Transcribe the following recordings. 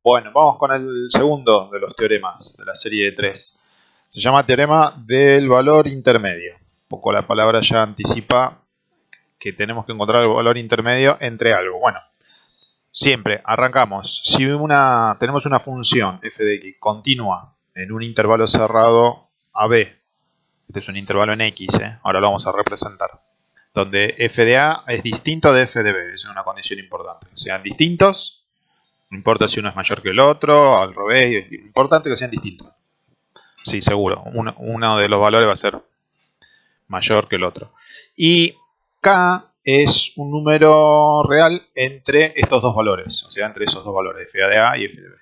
Bueno, vamos con el segundo de los teoremas de la serie de 3. Se llama teorema del valor intermedio. Un poco la palabra ya anticipa que tenemos que encontrar el valor intermedio entre algo. Bueno, siempre arrancamos. Si tenemos una función f de x continua en un intervalo cerrado AB, este es un intervalo en x, ahora lo vamos a representar, donde f de a es distinto de f de b, es una condición importante. Que sean distintos, no importa si uno es mayor que el otro, al revés, es importante que sean distintos. Sí, seguro, uno de los valores va a ser mayor que el otro. Y k es un número real entre estos dos valores, o sea, entre esos dos valores, f de a y f de b.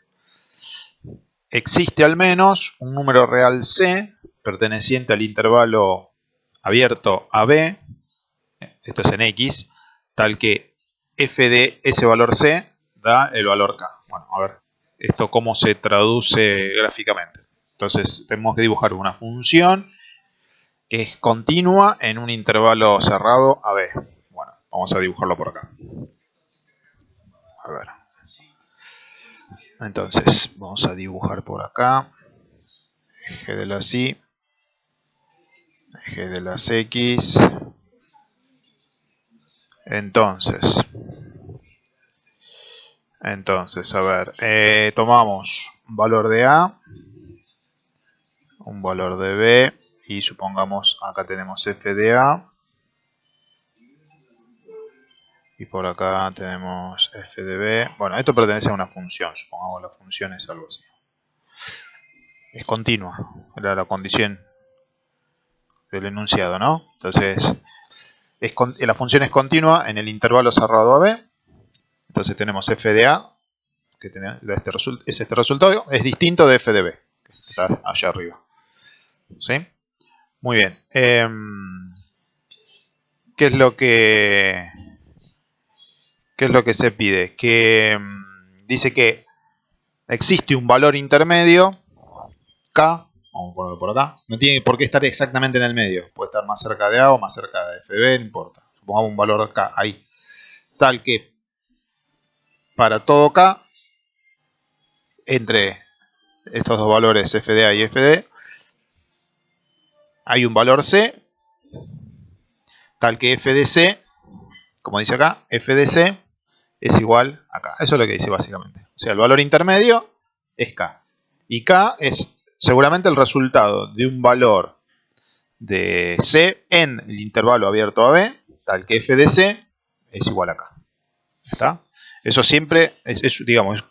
Existe al menos un número real c perteneciente al intervalo abierto AB, esto es en x, tal que f de ese valor c da el valor k. Bueno, a ver, esto cómo se traduce gráficamente. Entonces tenemos que dibujar una función que es continua en un intervalo cerrado AB. Bueno, vamos a dibujarlo por acá. A ver. Entonces, vamos a dibujar por acá. Eje de las Y. Eje de las X. Entonces, a ver, tomamos un valor de A, un valor de B, y supongamos acá tenemos f de A, y por acá tenemos f de B. Bueno, esto pertenece a una función, supongamos la función es algo así. Es continua, era la condición del enunciado, ¿no? Entonces, la función es continua en el intervalo cerrado AB, entonces tenemos f de A, que es este resultado, es distinto de f de B, que está allá arriba. ¿Sí? Muy bien. ¿Qué es lo que se pide? Que dice que existe un valor intermedio, k, vamos a ponerlo por acá, no tiene por qué estar exactamente en el medio, puede estar más cerca de A o más cerca de f de B, no importa. Supongamos un valor k ahí, tal que para todo k, entre estos dos valores f de A y f de B, hay un valor c, tal que f de c, como dice acá, f de c es igual a k. Eso es lo que dice básicamente. O sea, el valor intermedio es k. Y k es seguramente el resultado de un valor de c en el intervalo abierto a b, tal que f de c es igual a k. ¿Está? Eso siempre es, digamos,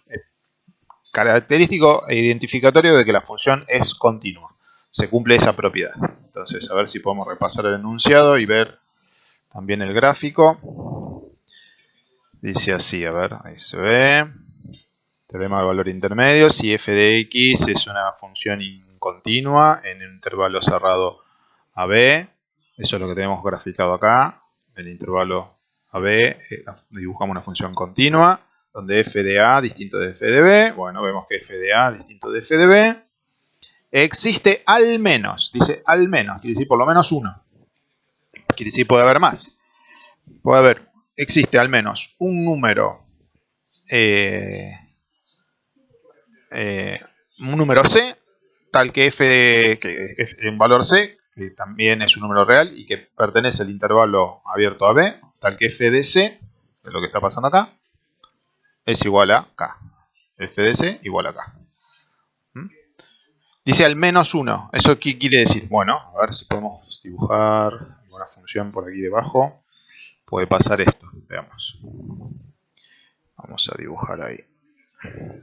característico e identificatorio de que la función es continua. Se cumple esa propiedad. Entonces, a ver si podemos repasar el enunciado y ver también el gráfico. Dice así, a ver, ahí se ve. Teorema del valor intermedio. Si f de x es una función incontinua en un intervalo cerrado AB, eso es lo que tenemos graficado acá. En el intervalo AB dibujamos una función continua, donde f de a distinto de f de b. Bueno, vemos que f de a distinto de f de b. Existe al menos, dice al menos, quiere decir por lo menos uno. Quiere decir puede haber más. Puede haber, existe al menos un número C, tal que que es un valor C, que también es un número real y que pertenece al intervalo abierto a B, tal que f de C, que es lo que está pasando acá, es igual a K. F de C igual a K. Dice al menos uno. ¿Eso qué quiere decir? Bueno, a ver si podemos dibujar alguna función por aquí debajo. Puede pasar esto. Veamos. Vamos a dibujar ahí.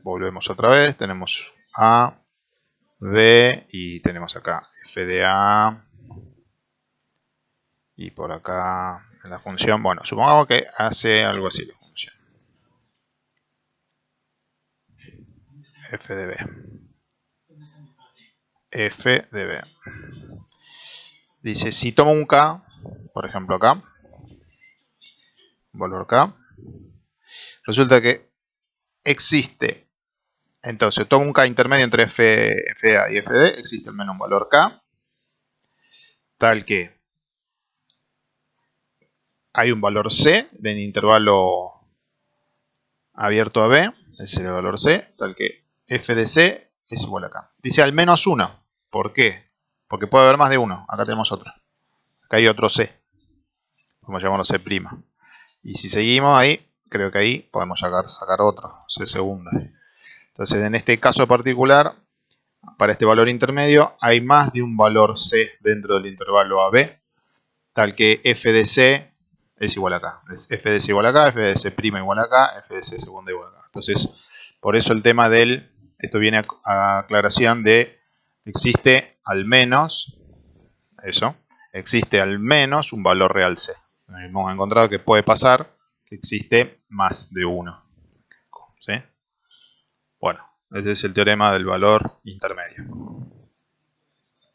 Volvemos otra vez. Tenemos A, B y tenemos acá f de A. Y por acá en la función, bueno, supongamos que hace algo así la función. F de B. F de B. Dice, si tomo un K, por ejemplo acá, valor K, resulta que existe, entonces tomo un K intermedio entre f de A y f de B, existe al menos un valor K, tal que hay un valor C del intervalo abierto a B, ese es el valor C, tal que f de C es igual a acá. Dice al menos 1. ¿Por qué? Porque puede haber más de uno. Acá tenemos otro. Acá hay otro C. Podemos llamarlo C'. Y si seguimos ahí, creo que ahí podemos sacar otro, C segunda. Entonces, en este caso particular, para este valor intermedio, hay más de un valor C dentro del intervalo AB, tal que f de C es igual a acá. F de C igual a acá, f de C' igual a acá, f de C segunda igual a acá. Entonces, por eso el tema esto viene a aclaración de, existe al menos, existe al menos un valor real C. Hemos encontrado que puede pasar que existe más de uno. ¿Sí? Bueno, ese es el teorema del valor intermedio.